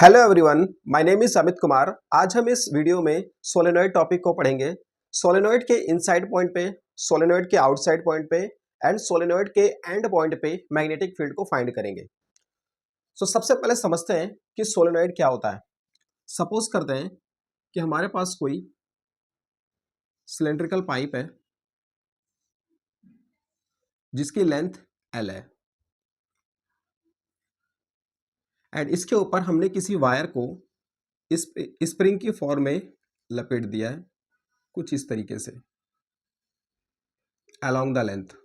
Hello everyone, my name is Amit Kumar. आज हम इस वीडियो में सोलेनॉइड टॉपिक को पढ़ेंगे। सोलेनॉइड के इनसाइड पॉइंट पे, सोलेनॉइड के आउटसाइड पॉइंट पे एंड सोलेनॉइड के एंड पॉइंट पे मैग्नेटिक फील्ड को फाइंड करेंगे। सबसे पहले समझते हैं कि सोलेनॉइड क्या होता है। सपोज करते हैं कि हमारे पास कोई सिलेंड्रिकल पाइप है जिसकी लेंथ L है एंड इसके ऊपर हमने किसी वायर को स्प्रिंग की फॉर्म में लपेट दिया है कुछ इस तरीके से along द लेंथ।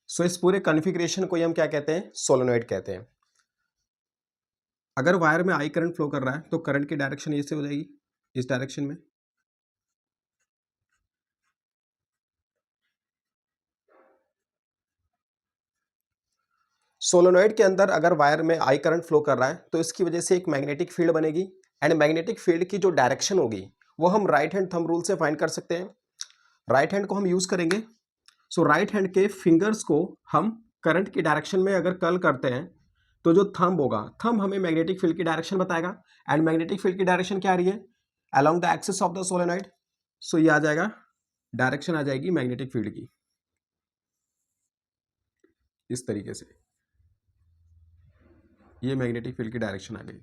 इस पूरे कॉन्फ़िगरेशन को ही हम क्या कहते हैं? सोलेनॉइड कहते हैं। अगर वायर में आई करंट फ्लो कर रहा है तो करंट की डायरेक्शन ऐसे हो जाएगी, इस डायरेक्शन में। सोलेनॉइड के अंदर अगर वायर में आई करंट फ्लो कर रहा है तो इसकी वजह से एक मैग्नेटिक फील्ड बनेगी एंड मैग्नेटिक फील्ड की जो डायरेक्शन होगी वो हम राइट हैंड थंब रूल से फाइंड कर सकते हैं। राइट हैंड को हम यूज करेंगे। राइट हैंड के फिंगर्स को हम करंट की डायरेक्शन में अगर कर्ल करते हैं तो जो थंब होगा, थंब हमें मैग्नेटिक फील्ड की डायरेक्शन बताएगा एंड मैग्नेटिक फील्ड की डायरेक्शन क्या आ रही है? Along the axis of the solenoid. ये आ जाएगा, डायरेक्शन आ जाएगी मैग्नेटिक फील्ड की इस तरीके से। ये मैग्नेटिक फील्ड की डायरेक्शन आ गई।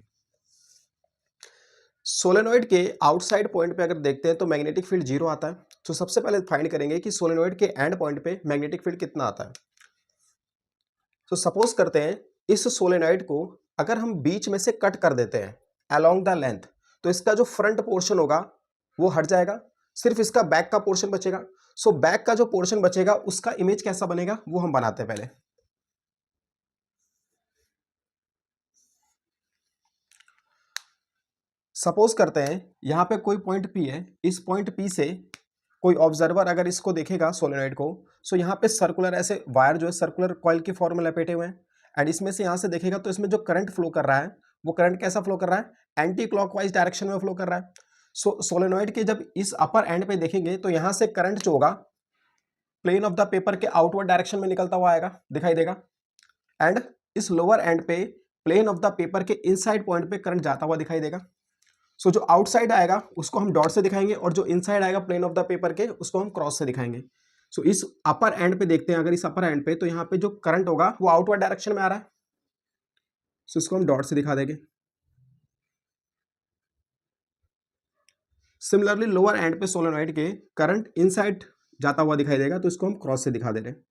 सोलेनॉइड के आउटसाइड पॉइंट पे अगर देखते हैं तो मैग्नेटिक फील्ड 0 आता है। सबसे पहले फाइंड करेंगे कि सोलेनॉइड के एंड पॉइंट पे मैग्नेटिक फील्ड कितना आता है। सपोज करते हैं इस सोलेनॉइड को अगर हम बीच में से कट कर देते हैं अलोंग द लेंथ, तो इसका जो फ्रंट पोर्शन होगा वो हट जाएगा, सिर्फ इसका बैक का पोर्शन बचेगा। बैक का जो पोर्शन बचेगा उसका इमेज कैसा बनेगा वो हम बनाते हैं पहले। सपोज करते हैं यहां पे कोई पॉइंट P है, इस पॉइंट P से कोई ऑब्जर्वर अगर इसको देखेगा सोलेनॉइड को, यहाँ पे सर्कुलर ऐसे वायर जो है सर्कुलर कॉइल की फॉर्म में लपेटे हुए हैं एंड इसमें से यहाँ से देखेगा तो इसमें जो करंट फ्लो कर रहा है वो करंट कैसा फ्लो कर रहा है? एंटी क्लॉकवाइज डायरेक्शन में फ्लो कर रहा है। सोलेनॉइड के जब इस अपर एंड पे देखेंगे तो यहाँ से करंट जो होगा प्लेन ऑफ द पेपर के आउटवर्ड डायरेक्शन में निकलता हुआ आएगा, दिखाई देगा। एंड इस लोअर एंड पे प्लेन ऑफ द पेपर के इनसाइड पॉइंट पे करंट जाता हुआ दिखाई देगा। जो आउटसाइड आएगा उसको हम डॉट से दिखाएंगे और जो इनसाइड आएगा प्लेन ऑफ द पेपर के उसको हम क्रॉस से दिखाएंगे। इस अपर एंड पे देखते हैं, अगर इस अपर एंड पे तो यहाँ पे जो करंट होगा वो आउटवर्ड डायरेक्शन में आ रहा है, इसको हम डॉट से दिखा देंगे। सिमिलरली लोअर एंड पे सोलेनॉइड के करंट इनसाइड जाता हुआ दिखाई देगा, तो इसको हम क्रॉस से दिखा दे रहे हैं।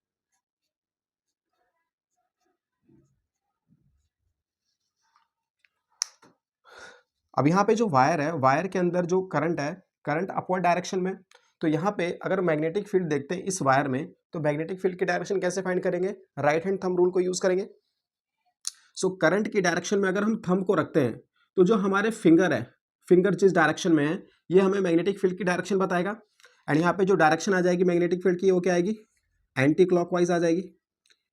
अब यहाँ पे जो वायर है, वायर के अंदर जो करंट है, करंट अपवर्ड डायरेक्शन में। तो यहाँ पे अगर मैग्नेटिक फील्ड देखते हैं इस वायर में, तो मैग्नेटिक फील्ड की डायरेक्शन कैसे फाइंड करेंगे? राइट हैंड थंब रूल को यूज करेंगे। करंट की डायरेक्शन में अगर हम थंब को रखते हैं तो जो हमारे फिंगर है, फिंगर जिस डायरेक्शन में है ये हमें मैग्नेटिक फील्ड की डायरेक्शन बताएगा एंड यहाँ पे जो डायरेक्शन आ जाएगी मैग्नेटिक फील्ड की वो क्या आएगी? एंटी क्लॉकवाइज आ जाएगी।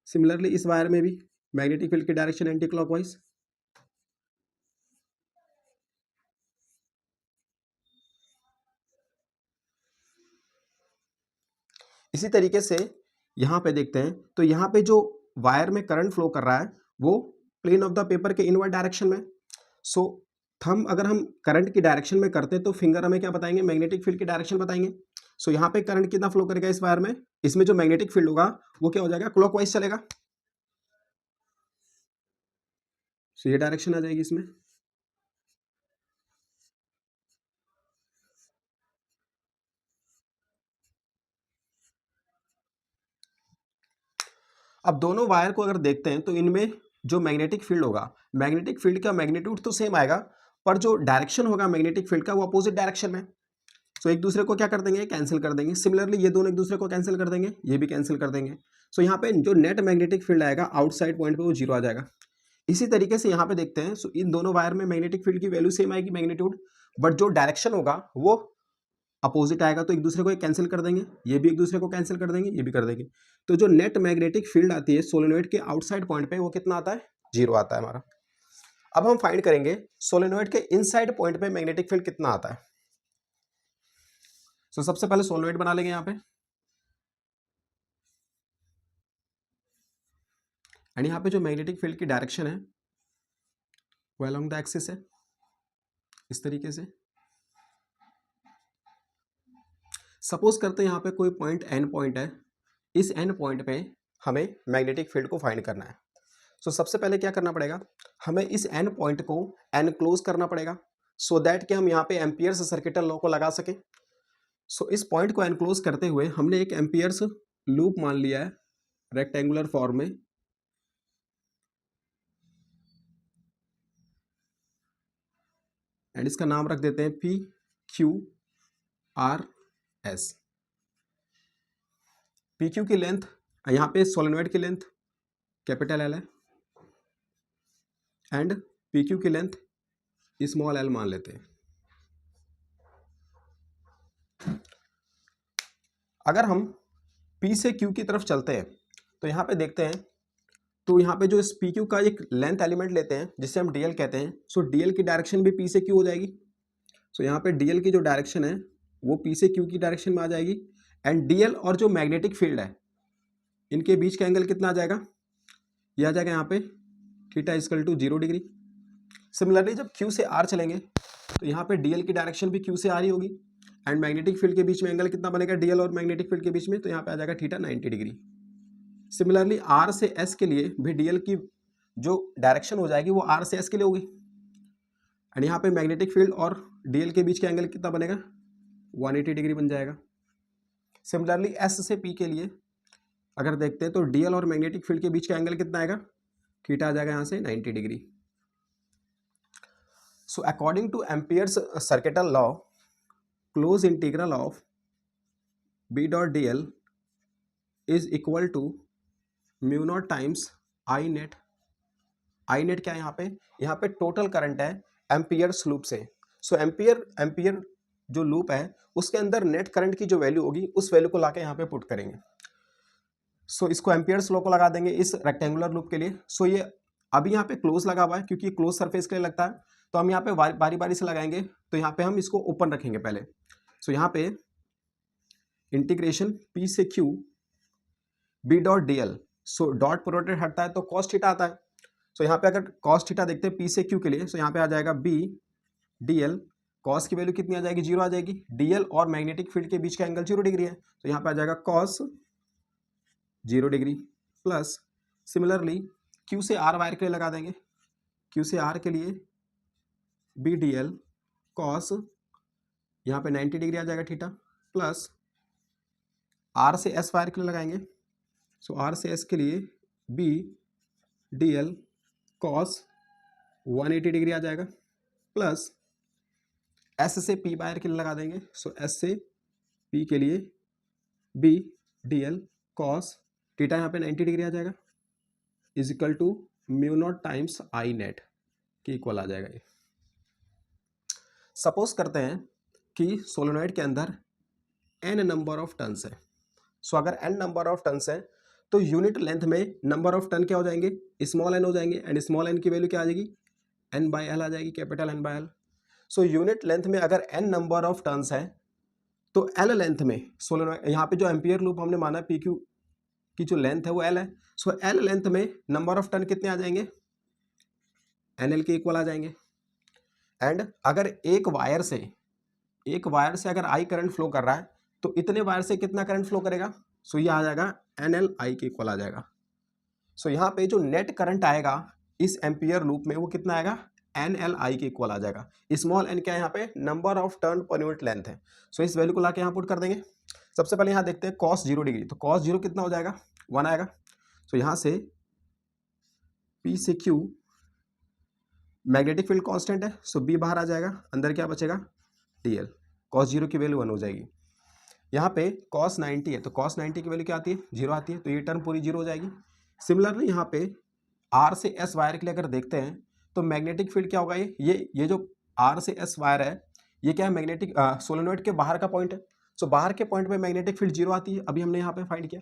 सिमिलरली इस वायर में भी मैग्नेटिक फील्ड की डायरेक्शन एंटी क्लॉकवाइज। इसी तरीके से यहाँ पे देखते हैं तो यहाँ पे जो वायर में करंट फ्लो कर रहा है वो प्लेन ऑफ द पेपर के इनवर्ड डायरेक्शन में। थंब अगर हम करंट की डायरेक्शन में करते हैं तो फिंगर हमें क्या बताएंगे? मैग्नेटिक फील्ड की डायरेक्शन बताएंगे। यहाँ पे करंट कितना फ्लो करेगा इस वायर में? इसमें जो मैग्नेटिक फील्ड होगा वो क्या हो जाएगा? क्लॉकवाइज चलेगा। ये डायरेक्शन आ जाएगी इसमें। अब दोनों वायर को अगर देखते हैं तो इनमें जो मैग्नेटिक फील्ड होगा, मैग्नेटिक फील्ड का मैग्नीट्यूड तो सेम आएगा पर जो डायरेक्शन होगा मैग्नेटिक फील्ड का वो अपोजिट डायरेक्शन में। एक दूसरे को क्या कर देंगे? कैंसिल कर देंगे। सिमिलरली ये दोनों एक दूसरे को कैंसिल कर देंगे, ये भी कैंसिल कर देंगे। यहाँ पे जो नेट मैग्नेटिक फील्ड आएगा आउटसाइड पॉइंट पे वो 0 आ जाएगा। इसी तरीके से यहाँ पे देखते हैं इन दोनों वायर में मैग्नेटिक फील्ड की वैल्यू सेम आएगी मैग्नीट्यूड, बट जो डायरेक्शन होगा वो अपोजिट आएगा, तो एक दूसरे को कैंसिल कर देंगे, ये भी एक दूसरे को कैंसिल कर देंगे, ये भी कर देंगे। तो जो नेट मैग्नेटिक फील्ड आती है सोलेनॉइड के आउटसाइड पॉइंट पे वो कितना आता है? 0 आता है हमारा। अब हम फाइंड करेंगे सोलेनोइड के इनसाइड पॉइंट पे मैग्नेटिक फील्ड कितना आता है। सो सबसे पहले सोलेनोइड बना लेंगे यहाँ पे, एंड यहाँ पे जो मैग्नेटिक फील्ड की डायरेक्शन है वो अलोंग द एक्सिस है इस तरीके से। सपोज करते हैं यहाँ पे कोई पॉइंट एन पॉइंट है, इस एन पॉइंट पे हमें मैग्नेटिक फील्ड को फाइंड करना है। सो सबसे पहले क्या करना पड़ेगा, हमें इस एन पॉइंट को एनक्लोज करना पड़ेगा सो दैट कि हम यहाँ पे एम्पियर्स सर्किटल लॉ को लगा सके। सो इस पॉइंट को एनक्लोज करते हुए हमने एक एम्पियर्स लूप मान लिया है रेक्टेंगुलर फॉर्म में, एंड इसका नाम रख देते हैं P Q R S. P Q की लेंथ, यहाँ पे सोलेनोइड की लेंथ कैपिटल एल है, एंड पी क्यू की लेंथ स्मॉल एल मान लेते हैं। अगर हम P से Q की तरफ चलते हैं तो यहाँ पे देखते हैं, तो यहाँ पे जो इस पी क्यू का एक लेंथ एलिमेंट लेते हैं जिसे हम डीएल कहते हैं। सो डीएल की डायरेक्शन भी P से Q हो जाएगी। सो यहाँ पे डीएल की जो डायरेक्शन है वो P से Q की डायरेक्शन में आ जाएगी, एंड डीएल और जो मैग्नेटिक फील्ड है इनके बीच का एंगल कितना आ जाएगा, ये आ जाएगा यहाँ पे theta equal to 0 degree. Similarly जब Q से R चलेंगे तो यहाँ पे डीएल की डायरेक्शन भी Q से R ही होगी, एंड मैग्नेटिक फील्ड के बीच में एंगल कितना बनेगा डीएल और मैग्नेटिक फील्ड के बीच में, तो यहाँ पे आ जाएगा थीटा 90 डिग्री। सिमिलरली आर से एस के लिए भी डीएल की जो डायरेक्शन हो जाएगी वो आर से एस के लिए होगी, एंड यहाँ पे मैग्नेटिक फील्ड और डीएल के बीच का एंगल कितना बनेगा 180 डिग्री बन जाएगा। सिमिलरली एस से पी के लिए अगर देखते हैं तो डीएल और मैग्नेटिक फील्ड के बीच का एंगल कितना आएगा, थीटा आ जाएगा यहाँ से 90 degree. So according to Ampere's circuital law, close integral of B dot d l is equal to mu naught times I net. I net क्या है यहाँ पे टोटल करंट है एम्पियर्स लूप से। सो एम्पियर जो लूप है उसके अंदर नेट करंट की जो वैल्यू होगी उस वैल्यू को लाके यहाँ पे पुट करेंगे। सो इसको एम्पियर्स लॉ को लगा देंगे इस रेक्टेंगुलर लूप के लिए। सो ये अभी यहाँ पे क्लोज लगा हुआ है क्योंकि क्लोज सरफेस के लिए लगता है, तो हम यहाँ पे बारी बारी से लगाएंगे। तो यहाँ पे हम इसको ओपन रखेंगे पहले। सो यहाँ पे इंटीग्रेशन पी से Q B dot d l, so dot product हटता है तो कॉस थीटा आता है। सो यहाँ पे अगर कॉस थीटा देखते हैं पी से क्यू के लिए, सो यहाँ पे आ जाएगा बी डी एल, कॉस की वैल्यू कितनी आ जाएगी 0 आ जाएगी। डीएल और मैग्नेटिक फील्ड के बीच का एंगल 0 डिग्री है, तो यहाँ पे आ जाएगा cos 0 degree plus similarly Q से आर वायर के लिए लगा देंगे। क्यू से आर के लिए बी डी एल कॉस यहाँ पे 90 डिग्री आ जाएगा थीटा, प्लस आर से एस वायर के लिए लगाएंगे। सो आर से एस के लिए B D L cos 180 degree आ जाएगा, प्लस एस से पी वायर के लिए लगा देंगे। सो एस से पी के लिए B D L cos theta यहाँ पे 90 डिग्री आ जाएगा is equal to mu naught times I net के इक्वल आ जाएगा ये। सपोज करते हैं कि सोलेनोइड के अंदर n नंबर ऑफ टर्न्स है। सो अगर n नंबर ऑफ टर्न्स है तो यूनिट लेंथ में नंबर ऑफ टर्न क्या हो जाएंगे, स्मॉल n हो जाएंगे, एंड स्मॉल n की वैल्यू क्या आ जाएगी n बाई एल आ जाएगी, capital N by L. So unit length में अगर n नंबर ऑफ टर्न्स है तो l लेंथ में सोलेनोइड, यहाँ पे जो एम्पियर लूप हमने माना पी क्यू की जो लेंथ है वो l है। सो l लेंथ में नंबर ऑफ टर्न कितने आ जाएंगे NL के इक्वल आ जाएंगे। एंड अगर एक वायर से अगर I करंट फ्लो कर रहा है तो इतने वायर से कितना करंट फ्लो करेगा, सो ये आ जाएगा NL I के इक्वल आ जाएगा। सो यहाँ पे जो नेट करंट आएगा इस एम्पियर लूप में वो कितना आएगा NL I के इक्वल आ जाएगा। स्मॉल n क्या है यहाँ पे number of turn per unit length है। सो इस वैल्यू को लाके यहाँ पुट कर देंगे। सबसे पहले यहाँ देखते हैं कॉस 0 डिग्री, तो कॉस 0 कितना हो जाएगा 1 आएगा। सो यहाँ से P से Q मैग्नेटिक फील्ड कांस्टेंट है, सो B बाहर आ जाएगा, अंदर क्या बचेगा DL, कॉस 0 की वैल्यू 1 हो जाएगी। यहाँ पे कॉस 90 है तो कॉस 90 की वैल्यू क्या आती है 0 आती है, तो ये टर्म पूरी 0 हो जाएगी। सिमिलरली यहाँ पे R से S वायर के लिए अगर देखते हैं तो मैग्नेटिक फील्ड क्या होगा, ये जो R से S वायर है ये क्या है मैग्नेटिक सोलेनोइड के बाहर का पॉइंट है। सो बाहर के पॉइंट पे मैग्नेटिक फील्ड 0 आती है, अभी हमने यहाँ पे फाइंड किया।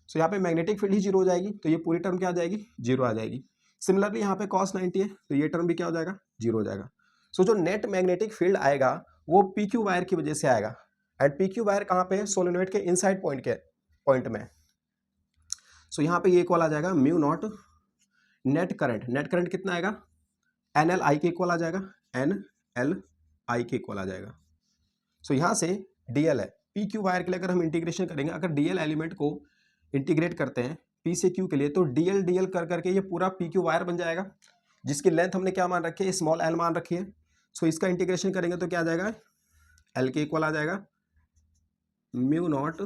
सो यहाँ पे मैग्नेटिक फील्ड ही 0 हो जाएगी, तो ये पूरी टर्म क्या आ जाएगी 0 आ जाएगी। सिमिलरली यहाँ पे cos 90 है तो ये टर्म भी क्या हो जाएगा, जीरो हो जाएगा। सो जो नेट मैग्नेटिक फील्ड आएगा वो पी क्यू वायर की वजह से आएगा, एंड पी क्यू वायर कहाँ पे है, सोलेनोइड के इनसाइड पॉइंट में। सो यहाँ पे ये इक्वल आ जाएगा म्यू नॉट नेट करंट कितना आएगा, एन एल आई के इक्वल आ जाएगा, एन एल आई के इक्वल आ जाएगा। सो यहाँ से डीएल है, पी क्यू वायर के लिए अगर हम इंटीग्रेशन करेंगे, अगर डीएल एलिमेंट को इंटीग्रेट करते हैं पी से क्यू के लिए, तो डीएल डीएल कर करके ये पूरा पी क्यू वायर बन जाएगा, जिसकी लेंथ हमने क्या मान रखी है, स्मॉल एल मान रखी है। सो इसका इंटीग्रेशन करेंगे तो क्या आ जाएगा, एल के इक्वल आ जाएगा mu naught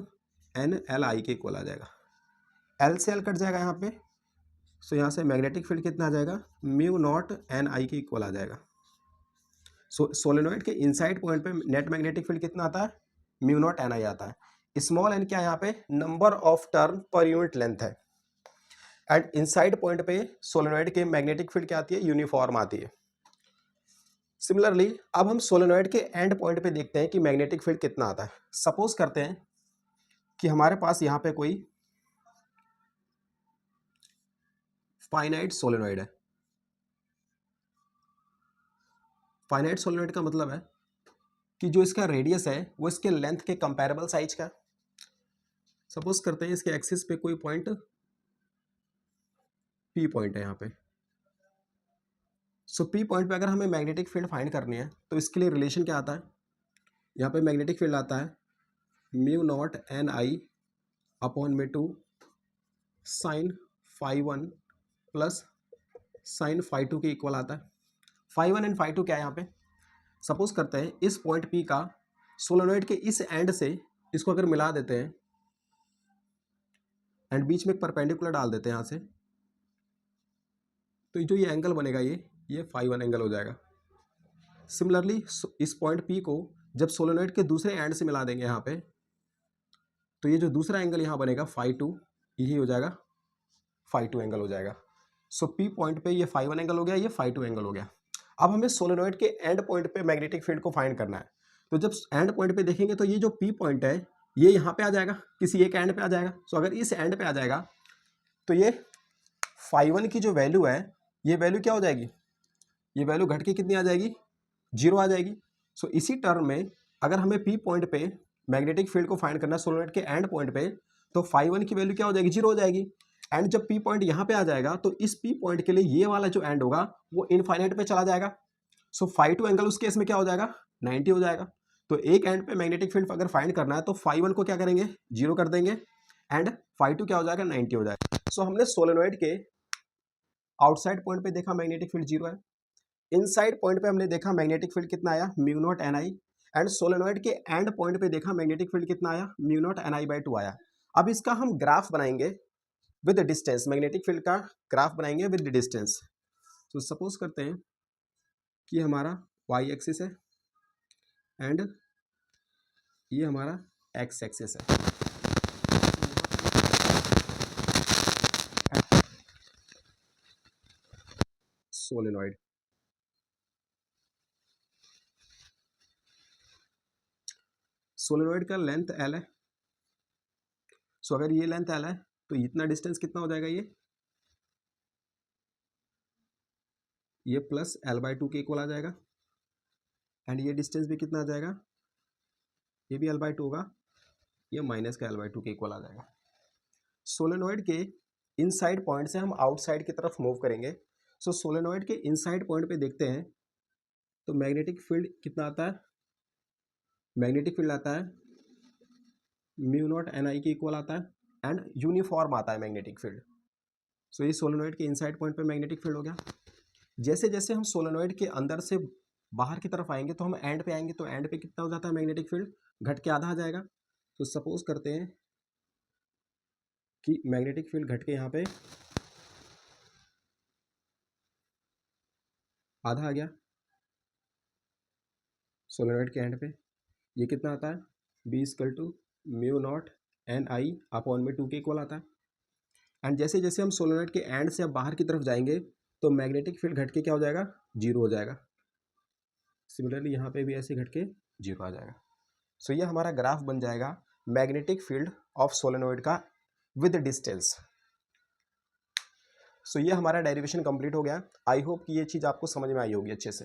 N L I के इक्वल आ जाएगा, एल से एल कट जाएगा यहाँ पे। सो यहाँ से मैग्नेटिक फील्ड कितना आ जाएगा, म्यू नॉट एन आई के इक्वल आ जाएगा। सो सोलेनोइड के इनसाइड पॉइंट पे नेट मैग्नेटिक फील्ड कितना आता है, म्यू नॉट एन आई आता है। स्मॉल एन क्या है यहाँ पे, number of turn per unit length है, एंड इनसाइड पॉइंट पे सोलेनोइड के मैग्नेटिक फील्ड क्या आती है, यूनिफॉर्म आती है। सिमिलरली अब हम सोलेनोइड के एंड पॉइंट पे देखते हैं कि मैग्नेटिक फील्ड कितना आता है। सपोज करते हैं कि हमारे पास यहाँ पे कोई फाइनाइट सोलेनोइड है। फाइनाइट सोलेनोइड का मतलब है कि जो इसका रेडियस है वो इसके लेंथ के कंपैरेबल साइज का। सपोज करते हैं इसके एक्सिस पे कोई पॉइंट पी पॉइंट है यहाँ पे। सो पी पॉइंट पे अगर हमें मैग्नेटिक फील्ड फाइंड करनी है तो इसके लिए रिलेशन क्या आता है, यहाँ पे मैग्नेटिक फील्ड आता है mu naught n I upon में 2 sine phi 1 plus sine phi 2 के इक्वल आता है। फाई 1 एंड फाई 2 क्या है यहाँ पे, सपोज करते हैं इस पॉइंट पी का सोलेनोइड के इस एंड से इसको अगर मिला देते हैं एंड बीच में एक परपेंडिकुलर डाल देते हैं यहाँ से, तो जो ये एंगल बनेगा ये फाई 1 एंगल हो जाएगा। सिमिलरली इस पॉइंट पी को जब सोलेनोइड के दूसरे एंड से मिला देंगे यहाँ पे, तो ये जो दूसरा एंगल यहाँ बनेगा फाई 2, यही हो जाएगा फाई 2 एंगल हो जाएगा। सो पी पॉइंट पे ये फाई 1 एंगल हो गया, ये फाई 2 एंगल हो गया। अब हमें सोलेनोइड के एंड पॉइंट पे मैग्नेटिक फील्ड को फाइंड करना है। तो जब एंड पॉइंट पे देखेंगे तो ये जो पी पॉइंट है ये यहाँ पे आ जाएगा, किसी एक एंड पे आ जाएगा। सो अगर इस एंड पे आ जाएगा तो ये फाई 1 की जो वैल्यू है ये वैल्यू क्या हो जाएगी, ये वैल्यू घट के कितनी आ जाएगी, जीरो आ जाएगी। सो इसी टर्म में अगर हमें पी पॉइंट पे मैग्नेटिक फील्ड को फाइंड करना है सोलेनोइड के एंड पॉइंट पे, तो फाई 1 की वैल्यू क्या हो जाएगी, जीरो हो जाएगी। एंड जब पी पॉइंट यहाँ पे आ जाएगा तो इस पी पॉइंट के लिए ये वाला जो एंड होगा वो इनफाइनाइट पे चला जाएगा। सो फाई 2 एंगल उस केस में क्या हो जाएगा, 90 हो जाएगा। तो एक एंड पे मैग्नेटिक फील्ड अगर फाइंड करना है तो फाई 1 को क्या करेंगे, जीरो कर देंगे, एंड फाई 2 क्या हो जाएगा, 90 हो जाएगा। सो हमने सोलेनोइड के आउटसाइड पॉइंट पे देखा मैग्नेटिक फील्ड जीरो है, इनसाइड पॉइंट पे हमने देखा मैग्नेटिक फील्ड कितना आया, mu naught n I, and solenoid के एंड पॉइंट पे देखा मैग्नेटिक फील्ड कितना आया, mu naught n I by 2 आया। अब इसका हम ग्राफ बनाएंगे विद डिस्टेंस, मैग्नेटिक फील्ड का ग्राफ बनाएंगे विद डिस्टेंस। तो सपोज करते हैं कि हमारा वाई एक्सिस है एंड ये हमारा एक्स एक्सिस है। सोलेनोइड सोलेनोइड का लेंथ एल है। सो अगर ये लेंथ एल है तो इतना डिस्टेंस कितना हो जाएगा, ये प्लस एल बाई 2 के इक्वल आ जाएगा, एंड ये डिस्टेंस भी कितना आ जाएगा, ये भी एल बाई 2 होगा, ये माइनस का एल बाई 2 के इक्वल आ जाएगा। सोलेनोइड के इनसाइड पॉइंट से हम आउटसाइड की तरफ मूव करेंगे। सो सोलेनोइड के इनसाइड पॉइंट पे देखते हैं तो मैग्नेटिक फील्ड कितना आता है, मैग्नेटिक फील्ड आता है म्यू नॉट एन आई के इक्वल आता है, एंड यूनिफॉर्म आता है मैग्नेटिक फील्ड। सो ये सोलेनोइड के इनसाइड पॉइंट पे मैग्नेटिक फील्ड हो गया। जैसे जैसे हम सोलेनोइड के अंदर से बाहर की तरफ आएंगे तो हम एंड पे आएंगे, तो एंड पे कितना हो जाता है मैग्नेटिक फील्ड, घट के आधा आ जाएगा। तो सपोज करते हैं कि मैग्नेटिक फील्ड घट के यहाँ पे आधा आ गया सोलेनोइड के एंड पे, ये कितना आता है, B equal to mu naught n I upon में 2 के इक्वल आता है। एंड जैसे जैसे हम सोलेनोइड के एंड से अब बाहर की तरफ जाएंगे तो मैग्नेटिक फील्ड घट के क्या हो जाएगा, जीरो हो जाएगा। सिमिलरली यहाँ पे भी ऐसे घट के जीरो आ जाएगा। सो ये हमारा ग्राफ बन जाएगा मैग्नेटिक फील्ड ऑफ सोलेनोइड का विद डिस्टेंस। सो ये हमारा डेरिवेशन कंप्लीट हो गया। आई होप कि ये चीज़ आपको समझ में आई होगी अच्छे से।